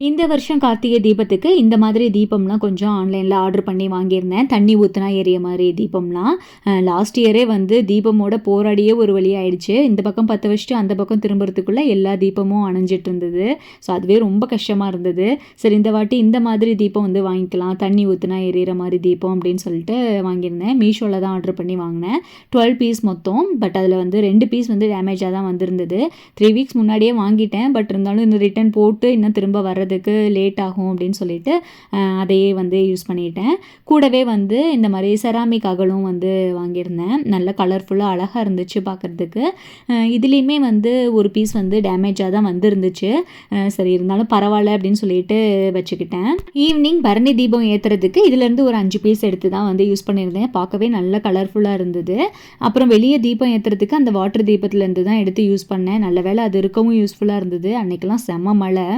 இந்த வருஷம் கார்த்திகை தீபத்துக்கு இந்த மாதிரி தீபம்லாம் கொஞ்சம் ஆன்லைனில் ஆர்டர் பண்ணி வாங்கியிருந்தேன். தண்ணி ஊற்றினா எரிய மாதிரி தீபம்லாம். லாஸ்ட் இயரே வந்து தீபமோட போராடியே ஒரு வழி ஆயிடுச்சு. இந்த பக்கம் பற்ற வச்சுட்டு அந்த பக்கம் திரும்புறதுக்குள்ளே எல்லா தீபமும் அணைஞ்சிட்டு இருந்தது. ஸோ அதுவே ரொம்ப கஷ்டமாக இருந்தது. சரி இந்த வாட்டி இந்த மாதிரி தீபம் வந்து வாங்கிக்கலாம், தண்ணி ஊற்றினா எரியிற மாதிரி தீபம் அப்படின்னு சொல்லிட்டு வாங்கியிருந்தேன். மீஷோவில் தான் ஆர்டர் பண்ணி வாங்கினேன். 12 பீஸ் மொத்தம். பட் அதில் வந்து 2 பீஸ் வந்து டேமேஜாக தான் வந்திருந்தது. 3 வீக்ஸ் முன்னாடியே வாங்கிட்டேன். பட் இருந்தாலும் இன்னும் ரிட்டன் போட்டு இன்னும் திரும்ப வர்றது லேட் ஆகும் அப்படின்னு சொல்லிட்டு அதையே வந்து யூஸ் பண்ணிட்டேன். கூடவே வந்து இந்த மாதிரி செராமிக் அகலும் வந்து வாங்கியிருந்தேன். நல்ல கலர்ஃபுல்லாக அழகாக இருந்துச்சு பார்க்குறதுக்கு. இதுலேயுமே வந்து ஒரு பீஸ் வந்து டேமேஜாக தான் வந்துருந்துச்சு. சரி இருந்தாலும் பரவாயில்ல அப்படின்னு சொல்லிட்டு வச்சுக்கிட்டேன். ஈவினிங் பரணி தீபம் ஏற்றுறதுக்கு இதுலேருந்து ஒரு 5 பீஸ் எடுத்து தான் வந்து யூஸ் பண்ணியிருந்தேன். பார்க்கவே நல்ல கலர்ஃபுல்லாக இருந்தது. அப்புறம் வெளியே தீபம் ஏற்றுறதுக்கு அந்த வாட்டர் தீபத்துலேருந்து தான் எடுத்து யூஸ் பண்ணேன். நல்ல வேளை அது இருக்கவும் யூஸ்ஃபுல்லாக இருந்தது. அன்றைக்கெல்லாம் செம்ம மழை.